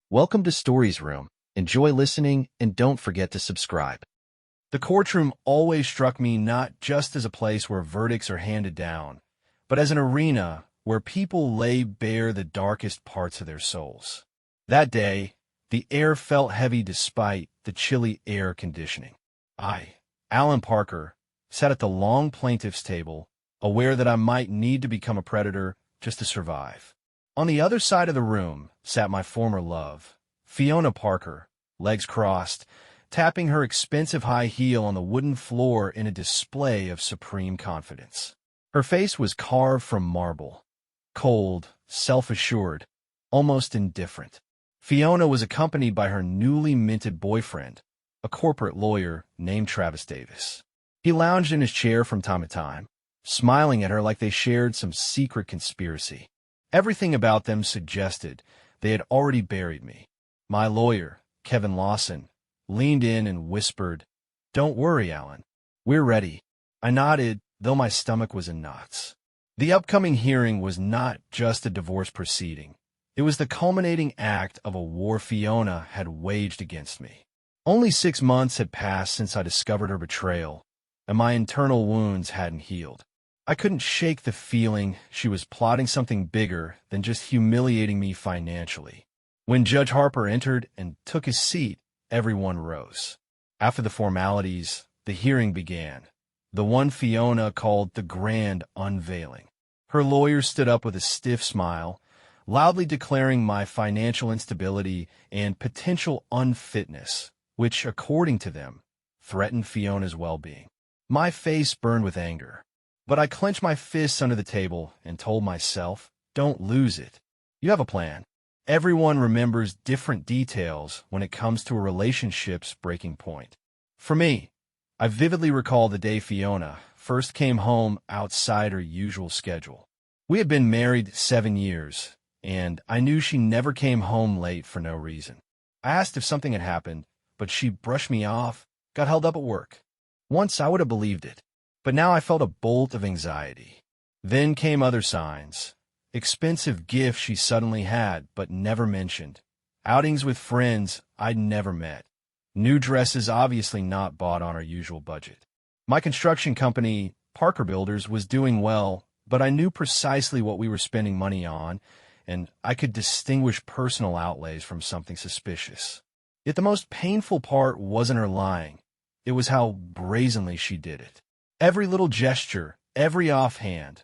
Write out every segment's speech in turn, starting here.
Welcome to Stories Room. Enjoy listening and don't forget to subscribe. The courtroom always struck me not just as a place where verdicts are handed down, but as an arena where people lay bare the darkest parts of their souls. That day, the air felt heavy despite the chilly air conditioning. I, Alan Parker, sat at the long plaintiff's table, aware that I might need to become a predator just to survive. On the other side of the room sat my former love, Fiona Parker, legs crossed, tapping her expensive high heel on the wooden floor in a display of supreme confidence. Her face was carved from marble, cold, self-assured, almost indifferent. Fiona was accompanied by her newly minted boyfriend, a corporate lawyer named Travis Davis. He lounged in his chair from time to time, smiling at her like they shared some secret conspiracy. Everything about them suggested they had already buried me. My lawyer, Kevin Lawson, leaned in and whispered, "Don't worry, Alan. We're ready." I nodded, though my stomach was in knots. The upcoming hearing was not just a divorce proceeding. It was the culminating act of a war Fiona had waged against me. Only 6 months had passed since I discovered her betrayal, and my internal wounds hadn't healed. I couldn't shake the feeling she was plotting something bigger than just humiliating me financially. When Judge Harper entered and took his seat, everyone rose. After the formalities, the hearing began, the one Fiona called the grand unveiling. Her lawyer stood up with a stiff smile, loudly declaring my financial instability and potential unfitness, which, according to them, threatened Fiona's well-being. My face burned with anger, but I clenched my fists under the table and told myself, "Don't lose it. You have a plan." Everyone remembers different details when it comes to a relationship's breaking point. For me, I vividly recall the day Fiona first came home outside her usual schedule. We had been married 7 years, and I knew she never came home late for no reason. I asked if something had happened, but she brushed me off, got held up at work. Once I would have believed it, but now I felt a bolt of anxiety. Then came other signs. Expensive gifts she suddenly had but never mentioned. Outings with friends I'd never met. New dresses obviously not bought on our usual budget. My construction company, Parker Builders, was doing well, but I knew precisely what we were spending money on, and I could distinguish personal outlays from something suspicious. Yet the most painful part wasn't her lying. It was how brazenly she did it. Every little gesture, every offhand,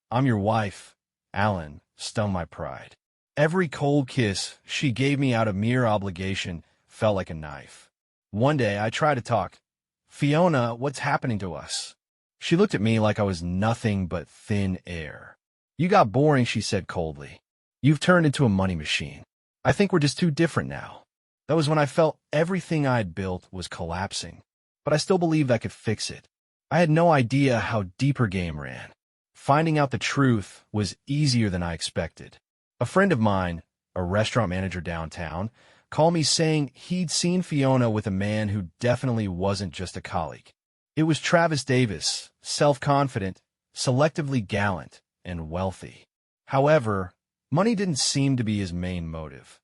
"I'm your wife, Alan," stung my pride. Every cold kiss she gave me out of mere obligation felt like a knife. One day I tried to talk. "Fiona, what's happening to us?" She looked at me like I was nothing but thin air. "You got boring," she said coldly. "You've turned into a money machine. I think we're just too different now." That was when I felt everything I'd built was collapsing, but I still believed I could fix it. I had no idea how deep her game ran. Finding out the truth was easier than I expected. A friend of mine, a restaurant manager downtown, called me saying he'd seen Fiona with a man who definitely wasn't just a colleague. It was Travis Davis, self-confident, selectively gallant, and wealthy. However, money didn't seem to be his main motive.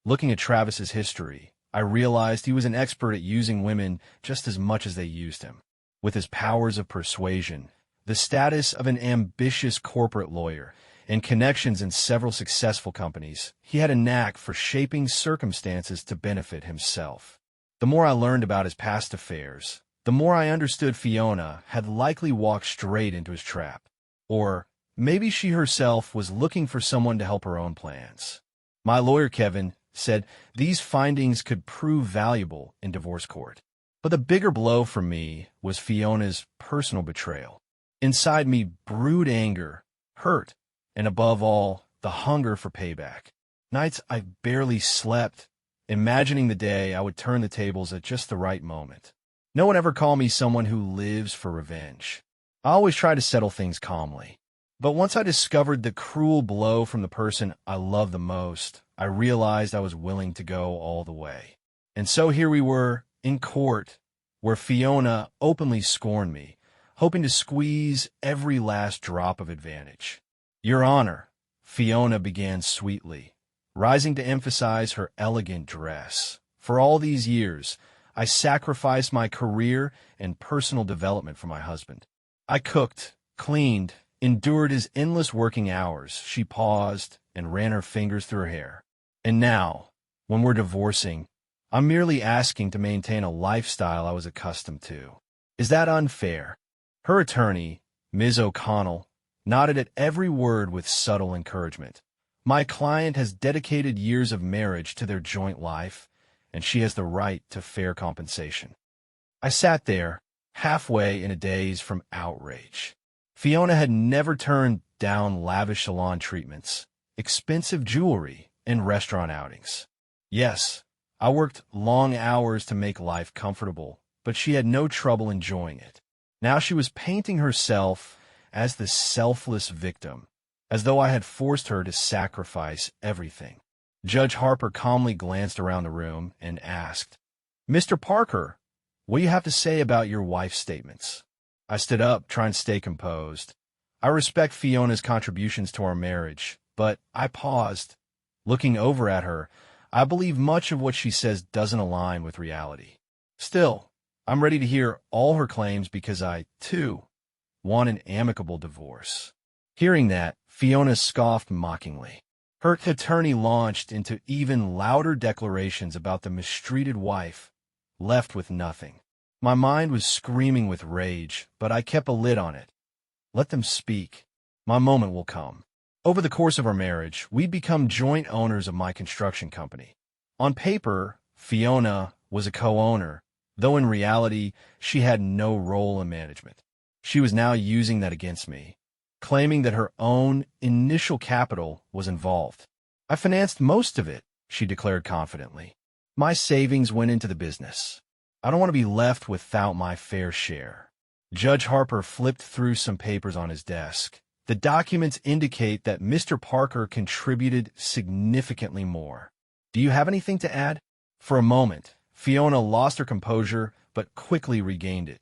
Looking at Travis's history, I realized he was an expert at using women just as much as they used him. With his powers of persuasion, the status of an ambitious corporate lawyer, and connections in several successful companies, he had a knack for shaping circumstances to benefit himself. The more I learned about his past affairs, the more I understood Fiona had likely walked straight into his trap. Or maybe she herself was looking for someone to help her own plans. My lawyer, Kevin, said these findings could prove valuable in divorce court. But the bigger blow for me was Fiona's personal betrayal. Inside me brewed anger, hurt, and above all, the hunger for payback. Nights I barely slept, imagining the day I would turn the tables at just the right moment. No one ever called me someone who lives for revenge. I always try to settle things calmly. But once I discovered the cruel blow from the person I loved the most, I realized I was willing to go all the way. And so here we were, in court, where Fiona openly scorned me, hoping to squeeze every last drop of advantage. "Your Honor," Fiona began sweetly, rising to emphasize her elegant dress. For all these years, I sacrificed my career and personal development for my husband. I cooked, cleaned, endured his endless working hours. She paused and ran her fingers through her hair. And now, when we're divorcing, I'm merely asking to maintain a lifestyle I was accustomed to. Is that unfair? Her attorney, Ms. O'Connell, nodded at every word with subtle encouragement. My client has dedicated years of marriage to their joint life, and she has the right to fair compensation. I sat there, halfway in a daze from outrage. Fiona had never turned down lavish salon treatments, expensive jewelry, and restaurant outings. Yes, I worked long hours to make life comfortable, but she had no trouble enjoying it. Now she was painting herself as the selfless victim, as though I had forced her to sacrifice everything. Judge Harper calmly glanced around the room and asked, "Mr. Parker, what do you have to say about your wife's statements?" I stood up, trying to stay composed. I respect Fiona's contributions to our marriage, but I paused. Looking over at her, I believe much of what she says doesn't align with reality. Still, I'm ready to hear all her claims because I, too, want an amicable divorce. Hearing that, Fiona scoffed mockingly. Her attorney launched into even louder declarations about the mistreated wife, left with nothing. My mind was screaming with rage, but I kept a lid on it. Let them speak. My moment will come. Over the course of our marriage, we'd become joint owners of my construction company. On paper, Fiona was a co-owner, though in reality, she had no role in management. She was now using that against me, claiming that her own initial capital was involved. I financed most of it, she declared confidently. My savings went into the business. I don't want to be left without my fair share. Judge Harper flipped through some papers on his desk. The documents indicate that Mr. Parker contributed significantly more. Do you have anything to add? For a moment, Fiona lost her composure, but quickly regained it.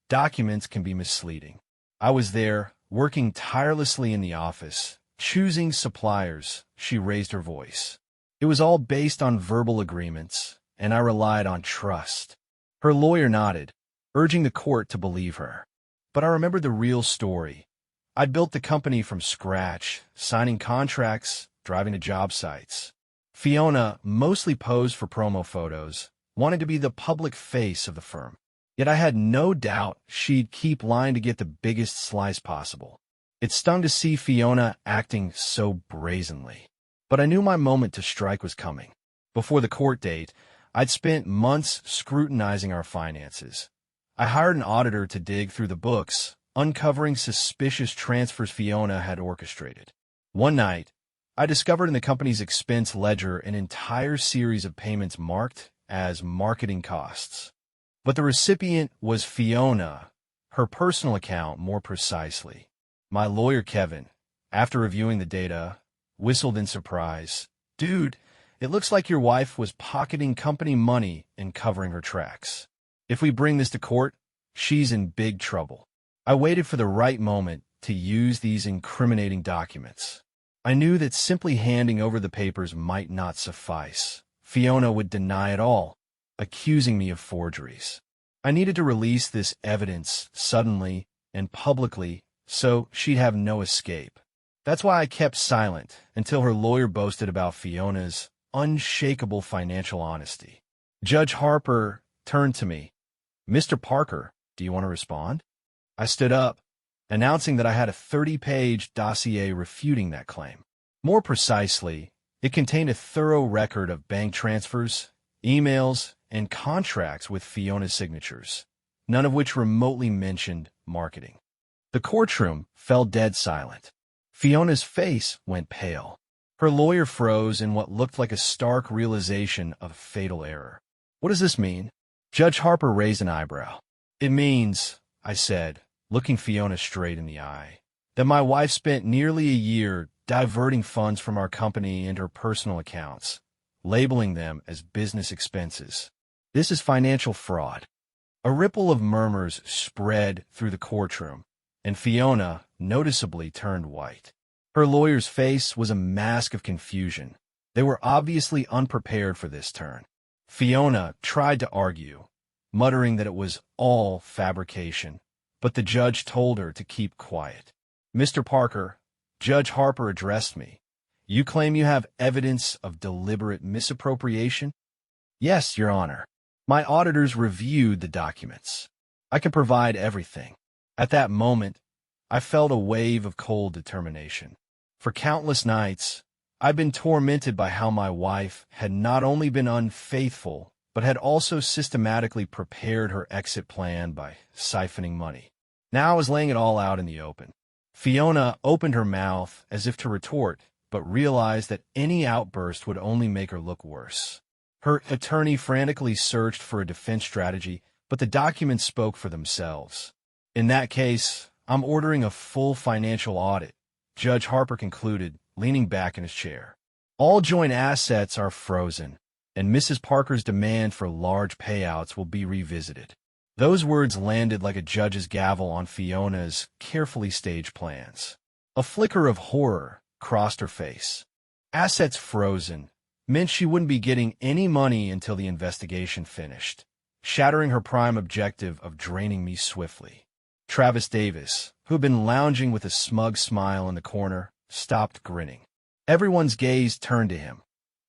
Documents can be misleading. I was there, working tirelessly in the office, choosing suppliers. She raised her voice. It was all based on verbal agreements, and I relied on trust. Her lawyer nodded, urging the court to believe her. But I remembered the real story. I'd built the company from scratch, signing contracts, driving to job sites. Fiona mostly posed for promo photos, wanted to be the public face of the firm. Yet I had no doubt she'd keep lying to get the biggest slice possible. It stung to see Fiona acting so brazenly. But I knew my moment to strike was coming. Before the court date, I'd spent months scrutinizing our finances. I hired an auditor to dig through the books, uncovering suspicious transfers Fiona had orchestrated. One night, I discovered in the company's expense ledger an entire series of payments marked as marketing costs. But the recipient was Fiona, her personal account more precisely. My lawyer, Kevin, after reviewing the data, whistled in surprise. "Dude, it looks like your wife was pocketing company money and covering her tracks. If we bring this to court, she's in big trouble." I waited for the right moment to use these incriminating documents. I knew that simply handing over the papers might not suffice. Fiona would deny it all, accusing me of forgeries. I needed to release this evidence suddenly and publicly so she'd have no escape. That's why I kept silent until her lawyer boasted about Fiona's unshakable financial honesty. Judge Harper turned to me. "Mr. Parker, do you want to respond?" I stood up, announcing that I had a 30-page dossier refuting that claim. More precisely, it contained a thorough record of bank transfers, emails, and contracts with Fiona's signatures, none of which remotely mentioned marketing. The courtroom fell dead silent. Fiona's face went pale. Her lawyer froze in what looked like a stark realization of a fatal error. "What does this mean?" Judge Harper raised an eyebrow. "It means," I said, looking Fiona straight in the eye, "that my wife spent nearly a year diverting funds from our company into her personal accounts, labeling them as business expenses. This is financial fraud." A ripple of murmurs spread through the courtroom, and Fiona noticeably turned white. Her lawyer's face was a mask of confusion. They were obviously unprepared for this turn. Fiona tried to argue, muttering that it was all fabrication, but the judge told her to keep quiet. "Mr. Parker," Judge Harper addressed me, "you claim you have evidence of deliberate misappropriation?" "Yes, Your Honor. My auditors reviewed the documents. I can provide everything." At that moment, I felt a wave of cold determination. For countless nights, I'd been tormented by how my wife had not only been unfaithful, but had also systematically prepared her exit plan by siphoning money. Now I was laying it all out in the open. Fiona opened her mouth as if to retort, but realized that any outburst would only make her look worse. Her attorney frantically searched for a defense strategy, but the documents spoke for themselves. "In that case, I'm ordering a full financial audit," Judge Harper concluded, leaning back in his chair. "All joint assets are frozen, and Mrs. Parker's demand for large payouts will be revisited." Those words landed like a judge's gavel on Fiona's carefully staged plans. A flicker of horror crossed her face. Assets frozen meant she wouldn't be getting any money until the investigation finished, shattering her prime objective of draining me swiftly. Travis Davis, who had been lounging with a smug smile in the corner, stopped grinning. Everyone's gaze turned to him.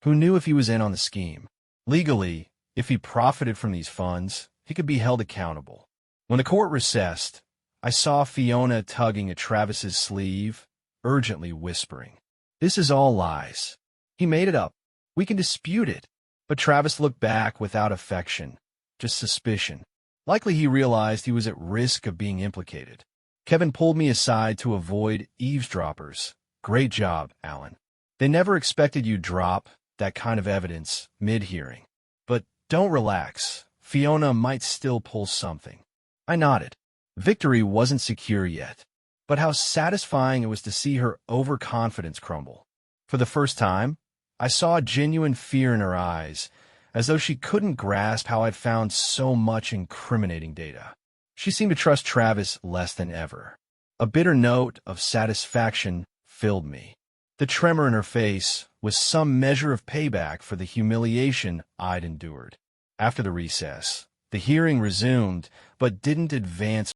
Who knew if he was in on the scheme? Legally, if he profited from these funds, he could be held accountable. When the court recessed, I saw Fiona tugging at Travis's sleeve, urgently whispering, "This is all lies. He made it up. We can dispute it." But Travis looked back without affection, just suspicion. Likely he realized he was at risk of being implicated. Kevin pulled me aside to avoid eavesdroppers. "Great job, Alan. They never expected you'd drop that kind of evidence mid-hearing. But don't relax. Fiona might still pull something." I nodded. Victory wasn't secure yet, but how satisfying it was to see her overconfidence crumble. For the first time, I saw genuine fear in her eyes, as though she couldn't grasp how I'd found so much incriminating data. She seemed to trust Travis less than ever. A bitter note of satisfaction filled me. The tremor in her face was some measure of payback for the humiliation I'd endured. After the recess, the hearing resumed, but didn't advance.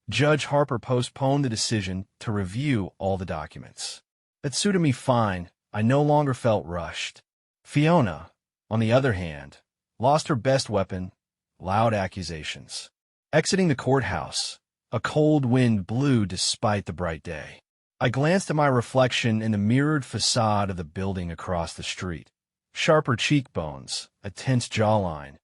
Judge Harper postponed the decision to review all the documents. That suited me fine. I no longer felt rushed. Fiona, on the other hand, lost her best weapon, loud accusations. Exiting the courthouse, a cold wind blew despite the bright day. I glanced at my reflection in the mirrored facade of the building across the street. Sharper cheekbones, a tense jawline,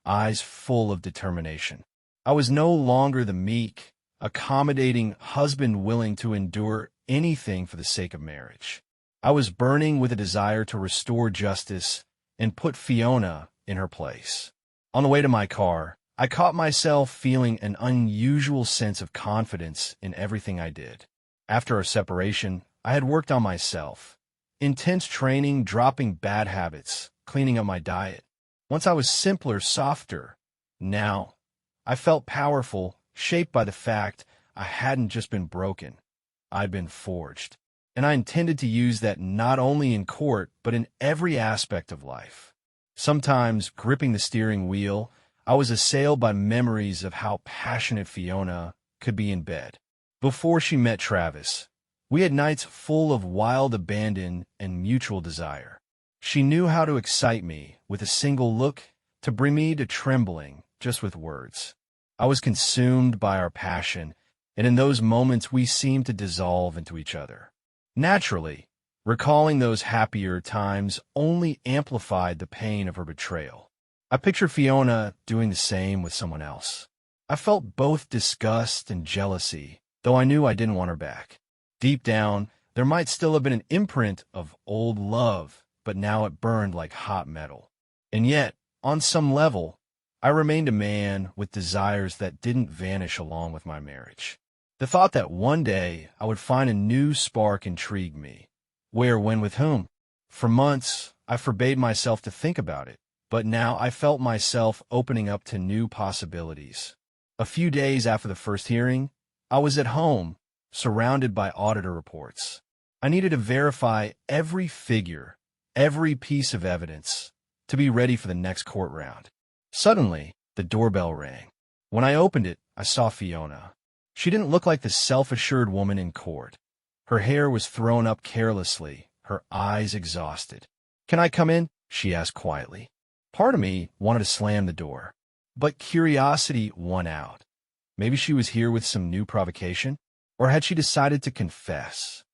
eyes full of determination. I was no longer the meek, accommodating husband willing to endure anything for the sake of marriage. I was burning with a desire to restore justice and put Fiona in her place. On the way to my car, I caught myself feeling an unusual sense of confidence in everything I did. After our separation, I had worked on myself. Intense training, dropping bad habits, cleaning up my diet. Once I was simpler, softer. Now, I felt powerful, shaped by the fact I hadn't just been broken. I'd been forged. And I intended to use that not only in court, but in every aspect of life. Sometimes, gripping the steering wheel, I was assailed by memories of how passionate Fiona could be in bed. Before she met Travis, we had nights full of wild abandon and mutual desire. She knew how to excite me with a single look, to bring me to trembling just with words. I was consumed by our passion, and in those moments we seemed to dissolve into each other. Naturally, recalling those happier times only amplified the pain of her betrayal. I pictured Fiona doing the same with someone else. I felt both disgust and jealousy, though I knew I didn't want her back. Deep down, there might still have been an imprint of old love, but now it burned like hot metal. And yet, on some level, I remained a man with desires that didn't vanish along with my marriage. The thought that one day I would find a new spark intrigued me. Where, when, with whom? For months, I forbade myself to think about it, but now I felt myself opening up to new possibilities. A few days after the first hearing, I was at home, surrounded by auditor reports. I needed to verify every figure, every piece of evidence, to be ready for the next court round. Suddenly, the doorbell rang. When I opened it, I saw Fiona. She didn't look like the self-assured woman in court. Her hair was thrown up carelessly, her eyes exhausted. "Can I come in?" she asked quietly. Part of me wanted to slam the door, but curiosity won out. Maybe she was here with some new provocation, or had she decided to confess?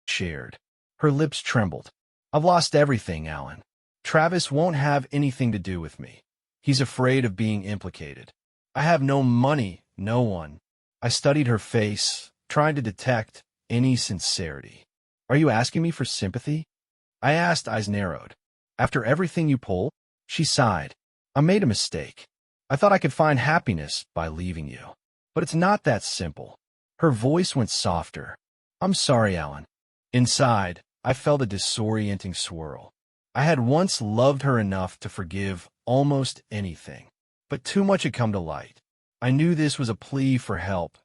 Shared. Her lips trembled. "I've lost everything, Alan. Travis won't have anything to do with me. He's afraid of being implicated. I have no money, no one." I studied her face, trying to detect any sincerity. "Are you asking me for sympathy?" I asked, eyes narrowed. "After everything you pulled?" She sighed. "I made a mistake. I thought I could find happiness by leaving you. But it's not that simple." Her voice went softer. "I'm sorry, Alan." Inside, I felt a disorienting swirl. I had once loved her enough to forgive almost anything, but too much had come to light. I knew this was a plea for help,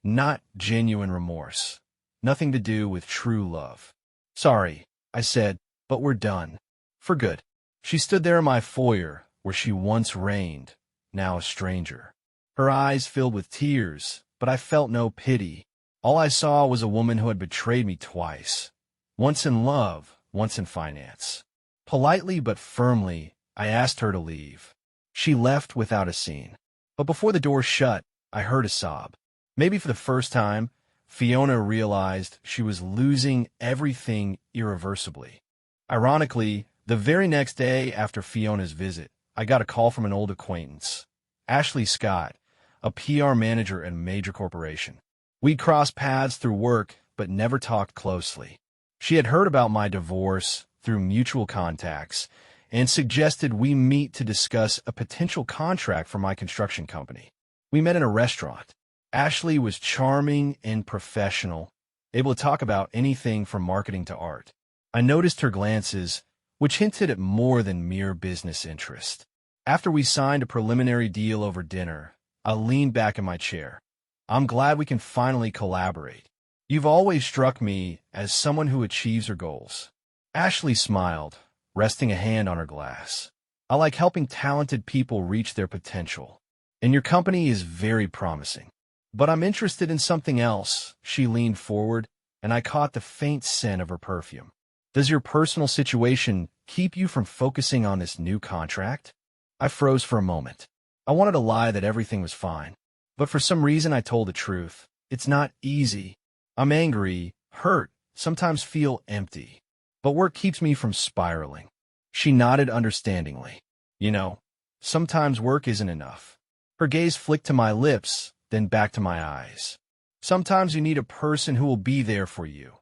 not genuine remorse. Nothing to do with true love. "Sorry," I said, "but we're done. For good." She stood there in my foyer, where she once reigned, now a stranger. Her eyes filled with tears, but I felt no pity. All I saw was a woman who had betrayed me twice. Once in love, once in finance. Politely but firmly, I asked her to leave. She left without a scene. But before the door shut, I heard a sob. Maybe for the first time, Fiona realized she was losing everything irreversibly. Ironically, the very next day after Fiona's visit, I got a call from an old acquaintance, Ashley Scott, a PR manager at a major corporation. We'd crossed paths through work, but never talked closely. She had heard about my divorce through mutual contacts and suggested we meet to discuss a potential contract for my construction company. We met in a restaurant. Ashley was charming and professional, able to talk about anything from marketing to art. I noticed her glances, which hinted at more than mere business interest. After we signed a preliminary deal over dinner, I leaned back in my chair. "I'm glad we can finally collaborate. You've always struck me as someone who achieves her goals." Ashley smiled, resting a hand on her glass. "I like helping talented people reach their potential, and your company is very promising. But I'm interested in something else." She leaned forward, and I caught the faint scent of her perfume. "Does your personal situation keep you from focusing on this new contract?" I froze for a moment. I wanted to lie that everything was fine, but for some reason I told the truth. It's not easy. I'm angry, hurt, sometimes feel empty. But work keeps me from spiraling. She nodded understandingly. "You know, sometimes work isn't enough." Her gaze flicked to my lips, then back to my eyes. "Sometimes you need a person who will be there for you.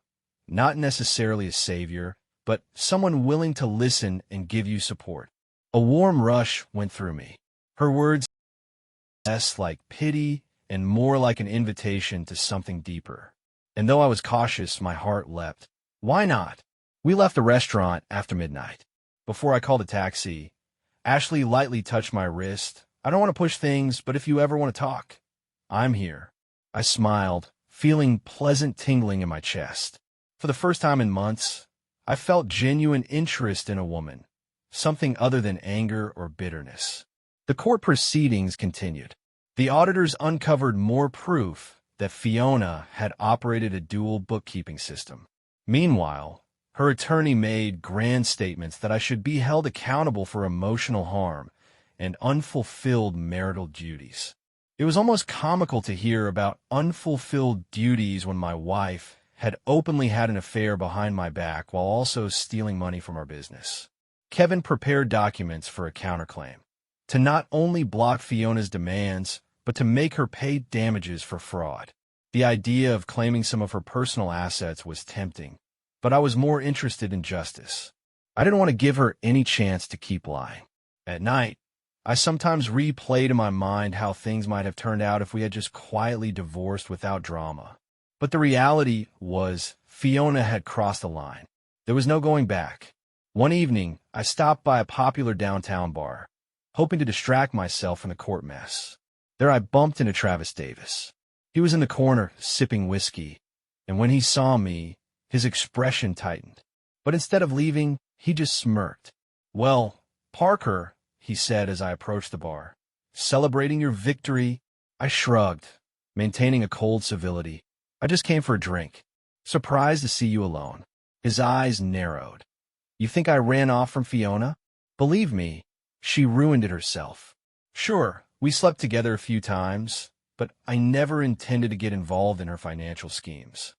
Not necessarily a savior, but someone willing to listen and give you support." A warm rush went through me. Her words less like pity and more like an invitation to something deeper. And though I was cautious, my heart leapt. Why not? We left the restaurant after midnight. Before I called a taxi, Ashley lightly touched my wrist. "I don't want to push things, but if you ever want to talk, I'm here." I smiled, feeling pleasant tingling in my chest. For the first time in months, I felt genuine interest in a woman, something other than anger or bitterness. The court proceedings continued. The auditors uncovered more proof that Fiona had operated a dual bookkeeping system. Meanwhile, her attorney made grand statements that I should be held accountable for emotional harm and unfulfilled marital duties. It was almost comical to hear about unfulfilled duties when my wife had openly had an affair behind my back while also stealing money from our business. Kevin prepared documents for a counterclaim, to not only block Fiona's demands, but to make her pay damages for fraud. The idea of claiming some of her personal assets was tempting, but I was more interested in justice. I didn't want to give her any chance to keep lying. At night, I sometimes replayed in my mind how things might have turned out if we had just quietly divorced without drama. But the reality was, Fiona had crossed the line. There was no going back. One evening, I stopped by a popular downtown bar, hoping to distract myself from the court mess. There I bumped into Travis Davis. He was in the corner, sipping whiskey, and when he saw me, his expression tightened. But instead of leaving, he just smirked. "Well, Parker," he said as I approached the bar, "celebrating your victory?" I shrugged, maintaining a cold civility. "I just came for a drink. Surprised to see you alone." His eyes narrowed. "You think I ran off from Fiona? Believe me, she ruined it herself. Sure, we slept together a few times, but I never intended to get involved in her financial schemes."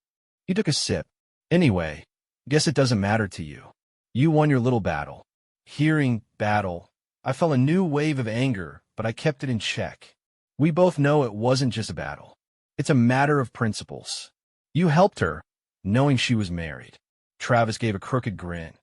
He took a sip. "Anyway, guess it doesn't matter to you. You won your little battle." Hearing battle, I felt a new wave of anger, but I kept it in check. We both know it wasn't just a battle. It's a matter of principles. You helped her, knowing she was married. Travis gave a crooked grin.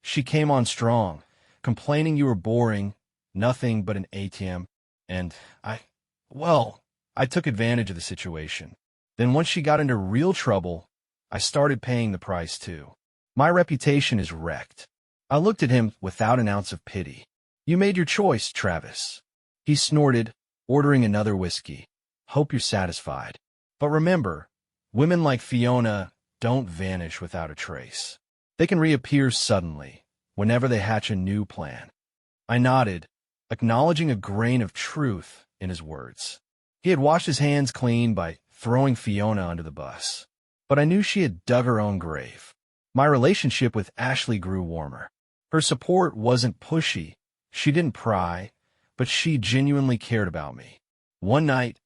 She came on strong, complaining you were boring, nothing but an ATM, and I took advantage of the situation. Then once she got into real trouble, I started paying the price too. My reputation is wrecked. I looked at him without an ounce of pity. "You made your choice, Travis." He snorted, ordering another whiskey. "Hope you're satisfied. But remember, women like Fiona don't vanish without a trace. They can reappear suddenly, whenever they hatch a new plan." I nodded, acknowledging a grain of truth in his words. He had washed his hands clean by throwing Fiona under the bus, but I knew she had dug her own grave. My relationship with Ashley grew warmer. Her support wasn't pushy. She didn't pry, but she genuinely cared about me. One night,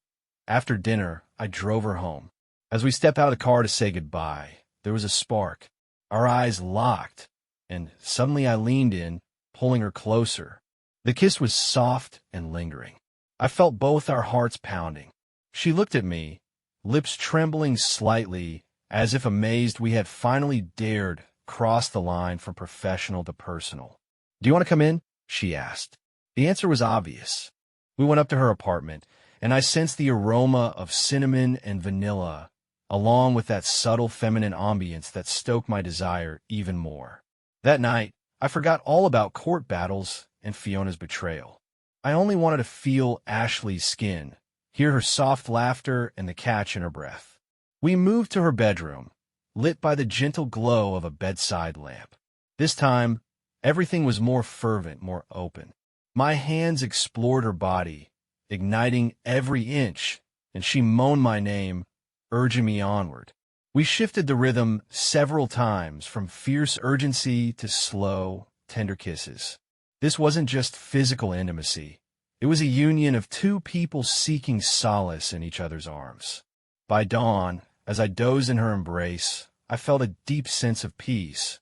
after dinner, I drove her home. As we stepped out of the car to say goodbye, there was a spark. Our eyes locked, and suddenly I leaned in, pulling her closer. The kiss was soft and lingering. I felt both our hearts pounding. She looked at me, lips trembling slightly, as if amazed we had finally dared cross the line from professional to personal. "Do you want to come in?" she asked. The answer was obvious. We went up to her apartment, and I sensed the aroma of cinnamon and vanilla, along with that subtle feminine ambience that stoked my desire even more. That night, I forgot all about court battles and Fiona's betrayal. I only wanted to feel Ashley's skin, hear her soft laughter and the catch in her breath. We moved to her bedroom, lit by the gentle glow of a bedside lamp. This time, everything was more fervent, more open. My hands explored her body, igniting every inch, and she moaned my name, urging me onward. We shifted the rhythm several times, from fierce urgency to slow, tender kisses. This wasn't just physical intimacy. It was a union of two people seeking solace in each other's arms. By dawn, as I dozed in her embrace, I felt a deep sense of peace,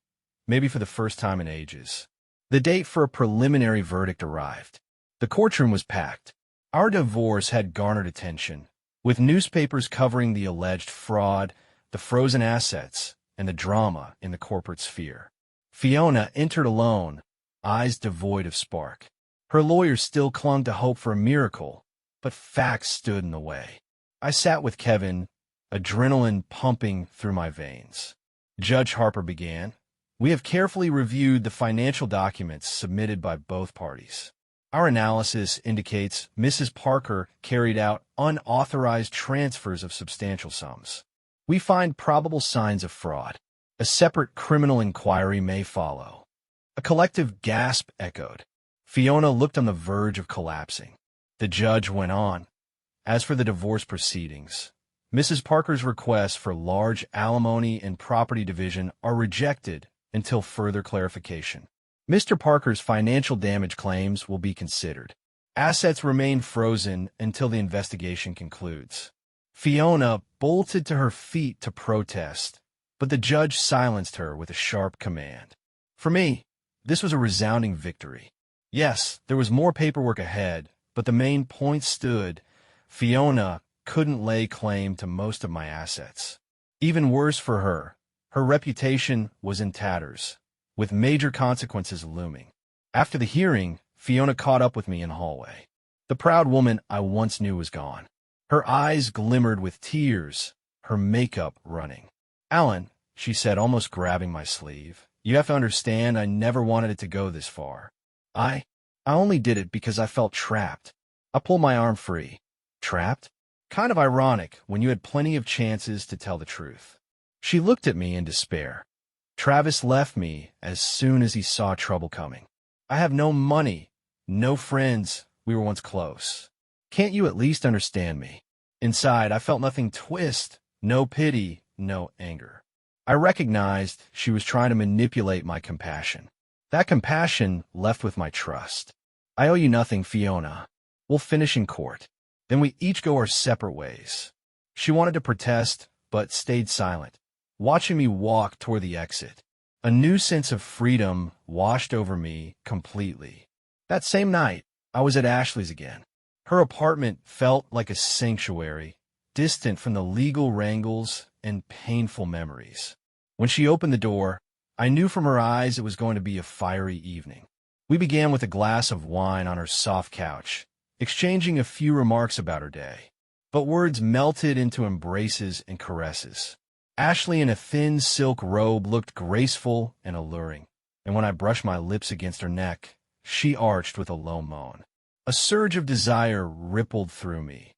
maybe for the first time in ages. The date for a preliminary verdict arrived. The courtroom was packed. Our divorce had garnered attention, with newspapers covering the alleged fraud, the frozen assets, and the drama in the corporate sphere. Fiona entered alone, eyes devoid of spark. Her lawyers still clung to hope for a miracle, but facts stood in the way. I sat with Kevin, adrenaline pumping through my veins. Judge Harper began. "We have carefully reviewed the financial documents submitted by both parties. Our analysis indicates Mrs. Parker carried out unauthorized transfers of substantial sums. We find probable signs of fraud. A separate criminal inquiry may follow." A collective gasp echoed. Fiona looked on the verge of collapsing. The judge went on. "As for the divorce proceedings, Mrs. Parker's requests for large alimony and property division are rejected until further clarification. Mr. Parker's financial damage claims will be considered. Assets remain frozen until the investigation concludes." Fiona bolted to her feet to protest, but the judge silenced her with a sharp command. For me, this was a resounding victory. Yes, there was more paperwork ahead, but the main point stood. Fiona couldn't lay claim to most of my assets. Even worse for her, her reputation was in tatters, with major consequences looming. After the hearing, Fiona caught up with me in the hallway. The proud woman I once knew was gone. Her eyes glimmered with tears, her makeup running. "Alan," she said, almost grabbing my sleeve, "you have to understand I never wanted it to go this far. I only did it because I felt trapped." I pulled my arm free. "Trapped? Kind of ironic when you had plenty of chances to tell the truth. She looked at me in despair. Travis left me as soon as he saw trouble coming. I have no money, no friends. We were once close. Can't you at least understand me? Inside, I felt nothing twist, no pity, no anger. I recognized she was trying to manipulate my compassion. That compassion left with my trust. I owe you nothing, Fiona. We'll finish in court. Then we each go our separate ways. She wanted to protest, but stayed silent, watching me walk toward the exit. A new sense of freedom washed over me completely. That same night, I was at Ashley's again. Her apartment felt like a sanctuary, distant from the legal wrangles and painful memories. When she opened the door, I knew from her eyes it was going to be a fiery evening. We began with a glass of wine on her soft couch, exchanging a few remarks about her day. But words melted into embraces and caresses. Ashley in a thin silk robe looked graceful and alluring, and when I brushed my lips against her neck, she arched with a low moan. A surge of desire rippled through me.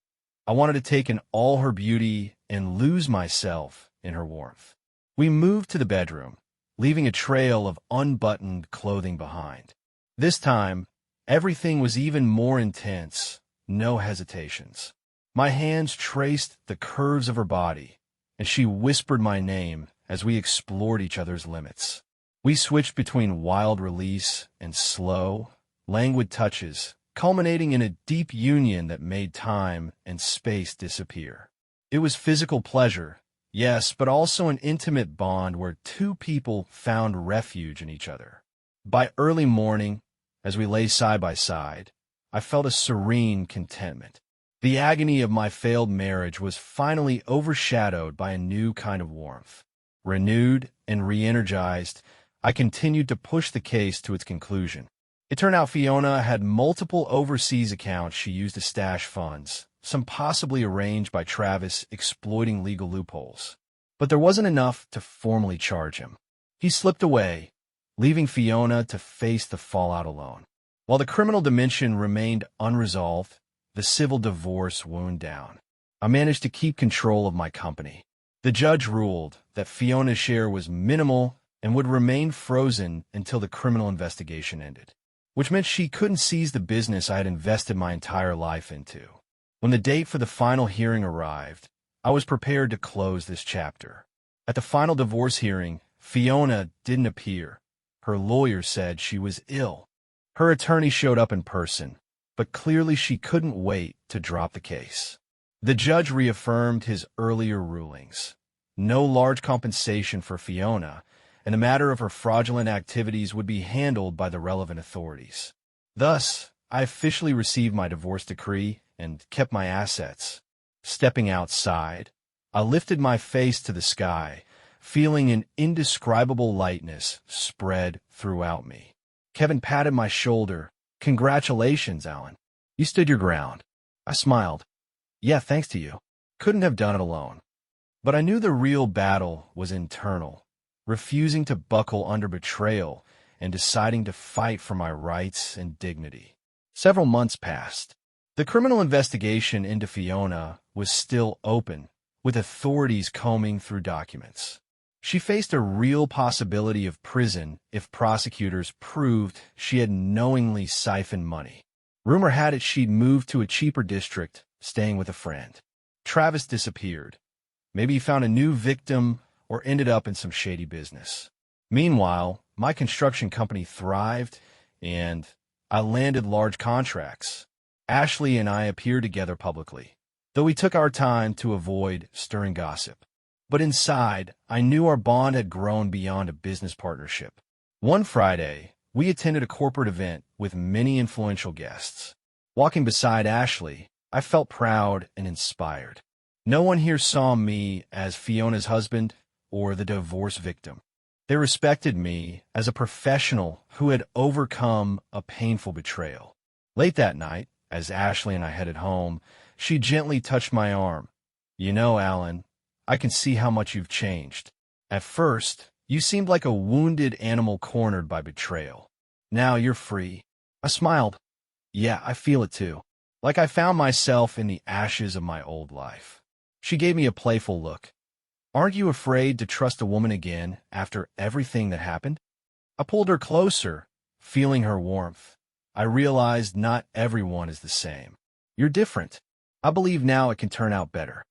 I wanted to take in all her beauty and lose myself in her warmth. We moved to the bedroom, leaving a trail of unbuttoned clothing behind. This time, everything was even more intense, no hesitations. My hands traced the curves of her body, and she whispered my name as we explored each other's limits. We switched between wild release and slow, languid touches, culminating in a deep union that made time and space disappear. It was physical pleasure, yes, but also an intimate bond where two people found refuge in each other. By early morning, as we lay side by side, I felt a serene contentment. The agony of my failed marriage was finally overshadowed by a new kind of warmth. Renewed and re-energized, I continued to push the case to its conclusion. It turned out Fiona had multiple overseas accounts she used to stash funds, some possibly arranged by Travis exploiting legal loopholes. But there wasn't enough to formally charge him. He slipped away, leaving Fiona to face the fallout alone. While the criminal dimension remained unresolved, the civil divorce wound down. I managed to keep control of my company. The judge ruled that Fiona's share was minimal and would remain frozen until the criminal investigation ended, which meant she couldn't seize the business I had invested my entire life into. When the date for the final hearing arrived, I was prepared to close this chapter. At the final divorce hearing, Fiona didn't appear. Her lawyer said she was ill. Her attorney showed up in person, but clearly she couldn't wait to drop the case. The judge reaffirmed his earlier rulings. No large compensation for Fiona, and the matter of her fraudulent activities would be handled by the relevant authorities. Thus, I officially received my divorce decree and kept my assets. Stepping outside, I lifted my face to the sky, feeling an indescribable lightness spread throughout me. Kevin patted my shoulder. "Congratulations, Alan. You stood your ground." I smiled. "Yeah, thanks to you. Couldn't have done it alone." But I knew the real battle was internal, refusing to buckle under betrayal and deciding to fight for my rights and dignity. Several months passed. The criminal investigation into Fiona was still open, with authorities combing through documents. She faced a real possibility of prison if prosecutors proved she had knowingly siphoned money. Rumor had it she'd moved to a cheaper district, staying with a friend. Travis disappeared. Maybe he found a new victim or ended up in some shady business. Meanwhile, my construction company thrived, and I landed large contracts. Ashley and I appeared together publicly, though we took our time to avoid stirring gossip. But inside, I knew our bond had grown beyond a business partnership. One Friday, we attended a corporate event with many influential guests. Walking beside Ashley, I felt proud and inspired. No one here saw me as Fiona's husband or the divorce victim. They respected me as a professional who had overcome a painful betrayal. Late that night, as Ashley and I headed home, she gently touched my arm. "You know, Alan, I can see how much you've changed. At first, you seemed like a wounded animal cornered by betrayal. Now you're free." I smiled. "Yeah, I feel it too." like I found myself in the ashes of my old life. She gave me a playful look. "Aren't you afraid to trust a woman again after everything that happened?" I pulled her closer, feeling her warmth. I realized not everyone is the same. "You're different. I believe now it can turn out better."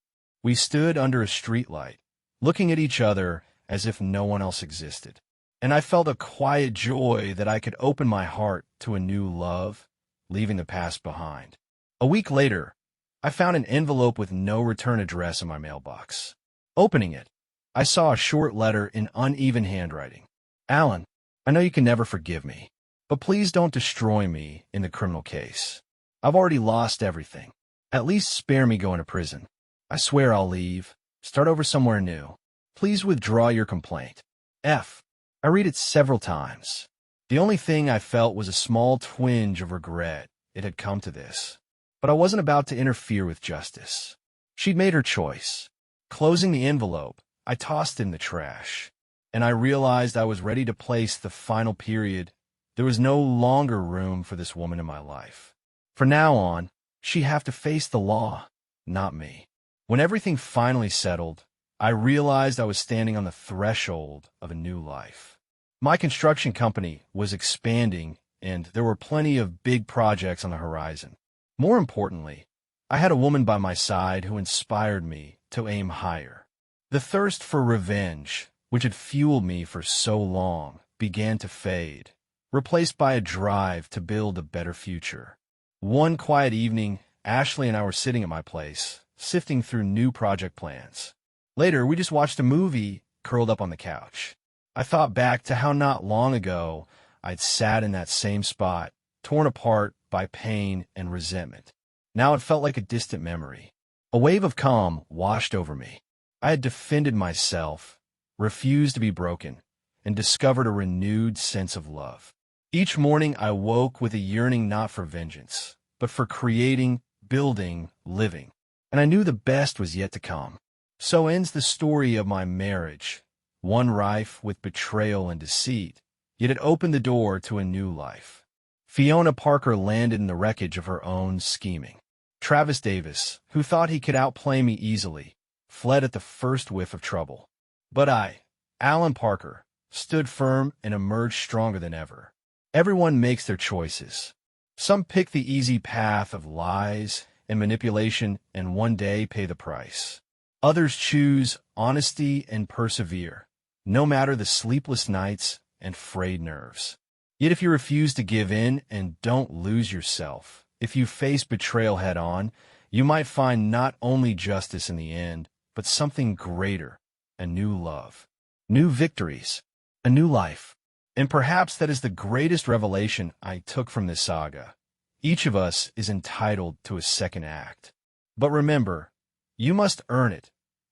We stood under a streetlight, looking at each other as if no one else existed. And I felt a quiet joy that I could open my heart to a new love, leaving the past behind. A week later, I found an envelope with no return address in my mailbox. Opening it, I saw a short letter in uneven handwriting. "Alan, I know you can never forgive me, but please don't destroy me in the criminal case. I've already lost everything. At least spare me going to prison. I swear I'll leave, start over somewhere new. Please withdraw your complaint. F." I read it several times. The only thing I felt was a small twinge of regret it had come to this. But I wasn't about to interfere with justice. She'd made her choice. Closing the envelope, I tossed it in the trash, and I realized I was ready to place the final period. There was no longer room for this woman in my life. From now on, she'd have to face the law, not me. When everything finally settled, I realized I was standing on the threshold of a new life. My construction company was expanding, and there were plenty of big projects on the horizon. More importantly, I had a woman by my side who inspired me to aim higher. The thirst for revenge, which had fueled me for so long, began to fade, replaced by a drive to build a better future. One quiet evening, Ashley and I were sitting at my place, sifting through new project plans. Later, we just watched a movie, curled up on the couch. I thought back to how not long ago I'd sat in that same spot, torn apart by pain and resentment. Now it felt like a distant memory. A wave of calm washed over me. I had defended myself, refused to be broken, and discovered a renewed sense of love. Each morning I woke with a yearning not for vengeance, but for creating, building, living. And I knew the best was yet to come. So ends the story of my marriage, one rife with betrayal and deceit, yet it opened the door to a new life. Fiona Parker landed in the wreckage of her own scheming. Travis Davis, who thought he could outplay me easily, fled at the first whiff of trouble. But I, Alan Parker, stood firm and emerged stronger than ever. Everyone makes their choices. Some pick the easy path of lies and manipulation and one day pay the price. Others choose honesty and persevere, no matter the sleepless nights and frayed nerves. Yet if you refuse to give in and don't lose yourself, if you face betrayal head-on, you might find not only justice in the end, but something greater, a new love, new victories, a new life. And perhaps that is the greatest revelation I took from this saga. Each of us is entitled to a second act. But remember, you must earn it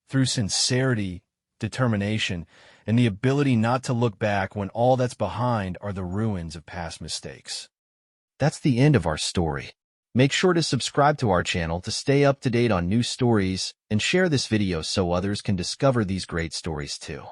through sincerity, determination, and the ability not to look back when all that's behind are the ruins of past mistakes. That's the end of our story. Make sure to subscribe to our channel to stay up to date on new stories and share this video so others can discover these great stories too.